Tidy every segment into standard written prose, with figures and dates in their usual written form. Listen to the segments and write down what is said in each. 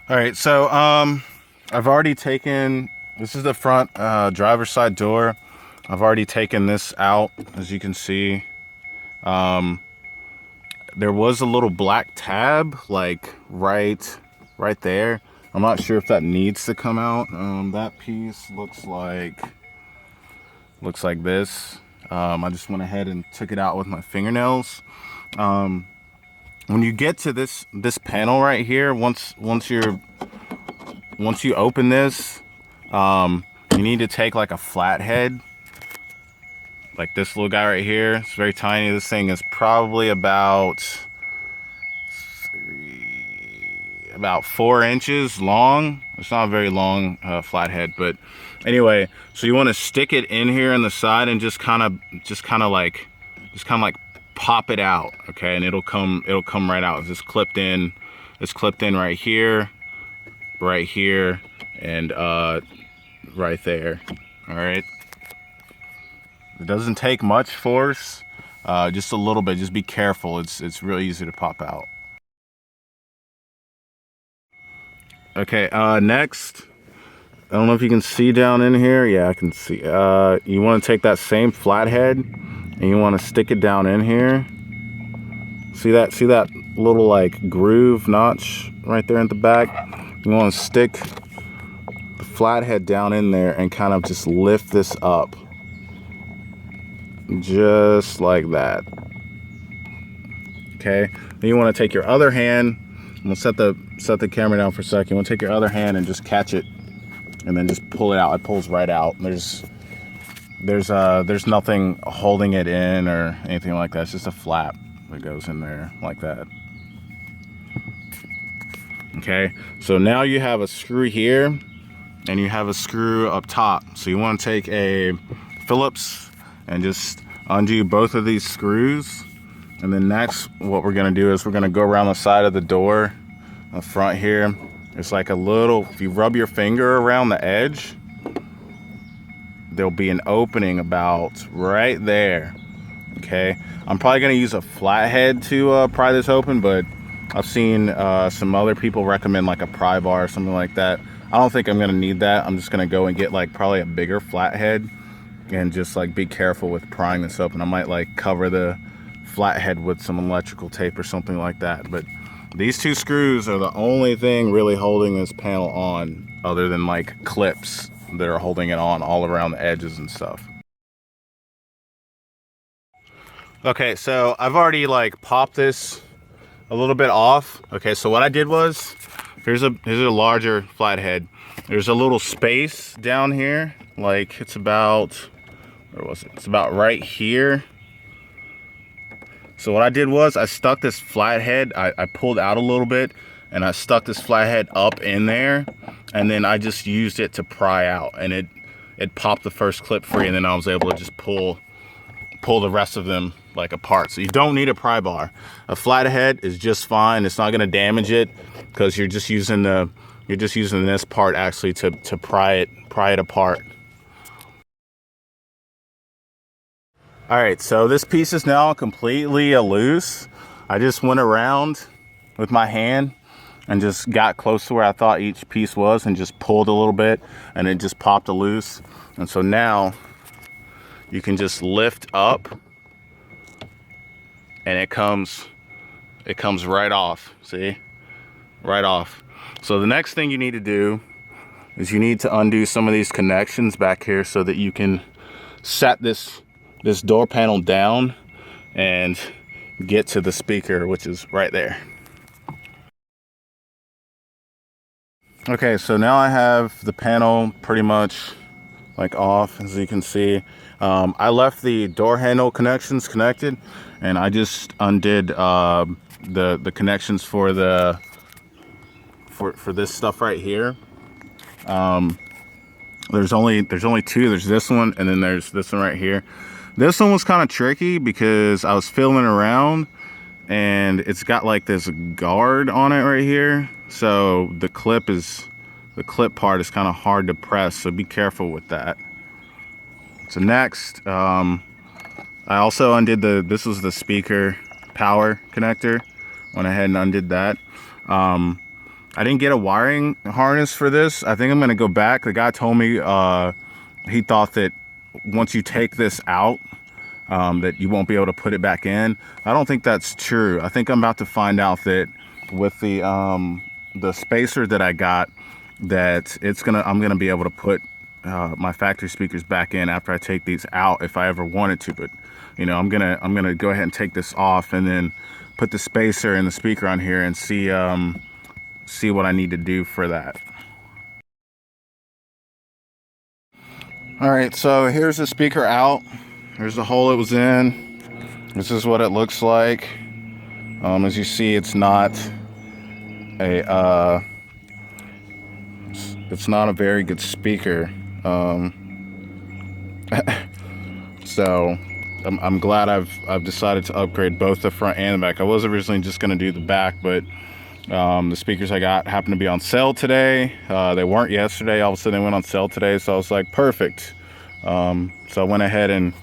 All right, so I've already taken, this is the front driver's side door. I've already taken this out, as you can see. There was a little black tab, like right there. I'm not sure if that needs to come out. That piece looks like this. I just went ahead and took it out with my fingernails. When you get to this panel right here, once you open this, you need to take like a flathead, like this little guy right here. It's very tiny. This thing is probably about 4 inches long. It's not a very long flathead, but anyway, so you want to stick it in here on the side and just kind of like pop it out, okay? And it'll come right out. It's just clipped in. It's clipped in right here, and right there. All right. It doesn't take much force, just a little bit. Just be careful. It's really easy to pop out. Okay, next, I don't know if you can see down in here. Yeah, I can see. You want to take that same flathead and you want to stick it down in here. See that little like groove notch right there in the back? You want to stick the flathead down in there and kind of just lift this up. Just like that. Okay, then you want to take your other hand. I'm gonna set the camera down for a second. You want to take your other hand and just catch it, and then just pull it out. It pulls right out. There's nothing holding it in or anything like that. It's just a flap that goes in there like that. Okay, so now you have a screw here, and you have a screw up top. So you want to take a Phillips and just undo both of these screws. And then next, what we're gonna do is we're gonna go around the side of the door, the front here. It's like a little, if you rub your finger around the edge, there'll be an opening about right there, okay? I'm probably gonna use a flathead to pry this open, but I've seen some other people recommend like a pry bar or something like that. I don't think I'm gonna need that. I'm just gonna go and get like probably a bigger flathead and just like be careful with prying this open. I might like cover the flathead with some electrical tape or something like that. But these two screws are the only thing really holding this panel on, other than like clips that are holding it on all around the edges and stuff. Okay, so I've already like popped this a little bit off. Okay, so what I did was, here's a larger flathead. There's a little space down here, like it's about, where was it? It's about right here. So what I did was I stuck this flathead, I pulled out a little bit, and I stuck this flathead up in there, and then I just used it to pry out, and it popped the first clip free, and then I was able to just pull the rest of them like apart. So you don't need a pry bar. A flathead is just fine. It's not gonna damage it because you're just using this part actually to pry it apart. All right, so this piece is now completely loose. I just went around with my hand and just got close to where I thought each piece was and just pulled a little bit, and it just popped loose. And so now you can just lift up and it comes right off, see? Right off. So the next thing you need to do is you need to undo some of these connections back here so that you can set this door panel down and get to the speaker, which is right there. Okay, so now I have the panel pretty much like off, as you can see. I left the door handle connections connected, and I just undid the connections for this stuff right here. There's only two. There's this one, and then there's this one right here. This one was kind of tricky because I was filming around and it's got like this guard on it right here. So the clip part is kind of hard to press, so be careful with that. So next, I also undid this was the speaker power connector. Went ahead and undid that. I didn't get a wiring harness for this. I think I'm gonna go back. The guy told me he thought that once you take this out, that you won't be able to put it back in. I don't think that's true. I think I'm about to find out that with the spacer that I got, that I'm gonna be able to put my factory speakers back in after I take these out if I ever wanted to. But you know, I'm gonna go ahead and take this off and then put the spacer and the speaker on here and see what I need to do for that. All right, so here's the speaker out. Here's the hole it was in. This is what it looks like. As you see, it's not a very good speaker. So I'm glad I've decided to upgrade both the front and the back. I was originally just going to do the back, but the speakers I got happened to be on sale today. They weren't yesterday. All of a sudden they went on sale today, so I was like, perfect. So I went ahead and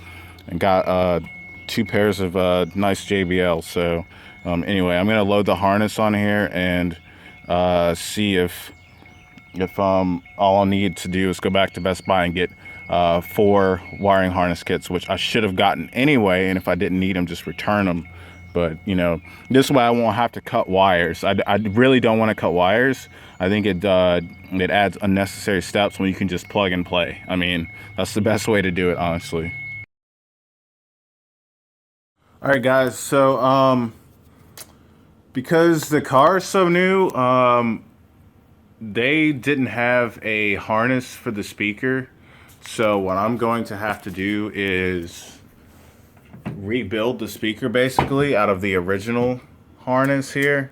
got 2 pairs of nice JBL. So anyway, I'm gonna load the harness on here and see if all I'll need to do is go back to Best Buy and get 4 wiring harness kits, which I should have gotten anyway, and if I didn't need them, just return them. But you know, this way I won't have to cut wires. I really don't want to cut wires. I think it adds unnecessary steps when you can just plug and play. I mean, that's the best way to do it, honestly. All right, guys. So because the car is so new, they didn't have a harness for the speaker. So what I'm going to have to do is rebuild the speaker basically out of the original harness here.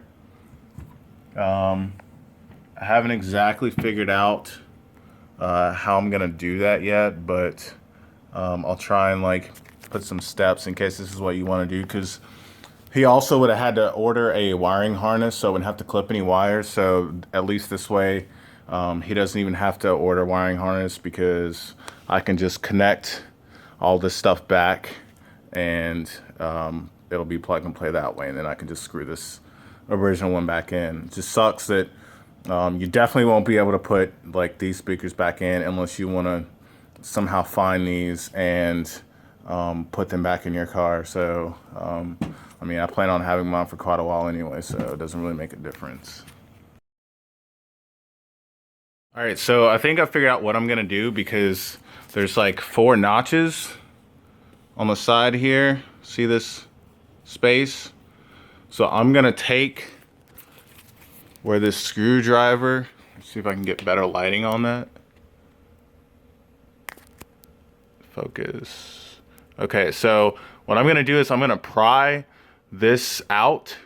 I haven't exactly figured out how I'm gonna do that yet, but I'll try and like put some steps in case this is what you want to do, because he also would have had to order a wiring harness, so I wouldn't have to clip any wires. So at least this way he doesn't even have to order a wiring harness, because I can just connect all this stuff back and it'll be plug and play that way, and then I can just screw this original one back in. It just sucks that you definitely won't be able to put like these speakers back in unless you want to somehow find these and put them back in your car. So I mean, I plan on having mine for quite a while anyway, so it doesn't really make a difference. All right, so I think I figured out what I'm gonna do, because there's like 4 notches on the side here. See this space? So I'm gonna take where this screwdriver, see if I can get better lighting on that. Focus. Okay, so what I'm gonna do is I'm gonna pry this out,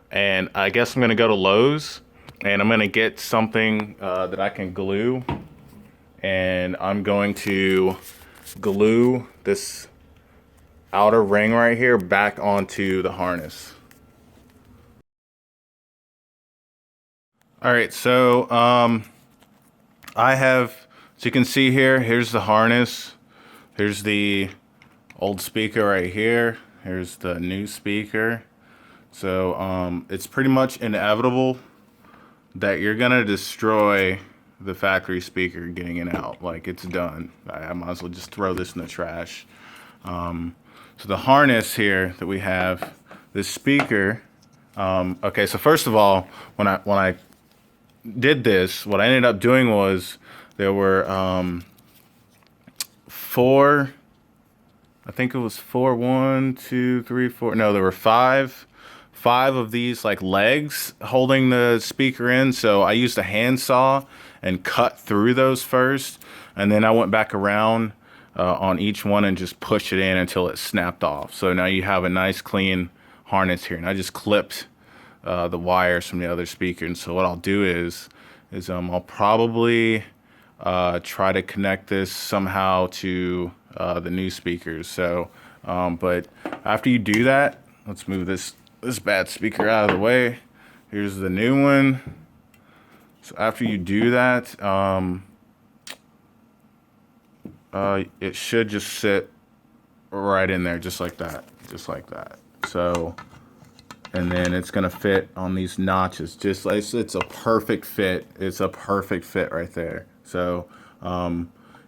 and I guess I'm gonna go to Lowe's and I'm gonna get something that I can glue, and I'm going to glue this outer ring right here back onto the harness. All right, so I have, as you can see here, here's the harness. Here's the old speaker right here. Here's the new speaker. So it's pretty much inevitable that you're gonna destroy the factory speaker getting it out. Like, it's done. I might as well just throw this in the trash. So the harness here that we have, this speaker, okay, so first of all, when I did this, what I ended up doing was there were 4, I think it was 4, 1, 2, 3, 4, no, there were 5 of these like legs holding the speaker in. So I used a handsaw and cut through those first, and then I went back around on each one and just pushed it in until it snapped off. So now you have a nice clean harness here, and I just clipped the wires from the other speaker. And so what I'll do is I'll probably try to connect this somehow to the new speakers. So but after you do that, let's move this bad speaker out of the way. Here's the new one. So after you do that, it should just sit right in there, just like that, just like that. So and then it's gonna fit on these notches. Just like it's a perfect fit. It's a perfect fit right there. So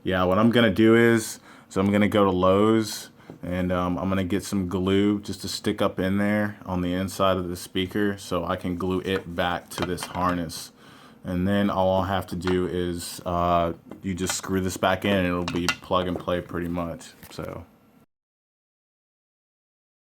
yeah, what I'm gonna do is, I'm gonna go to Lowe's, and I'm gonna get some glue just to stick up in there on the inside of the speaker so I can glue it back to this harness. And then all I'll have to do is you just screw this back in and it'll be plug and play pretty much. So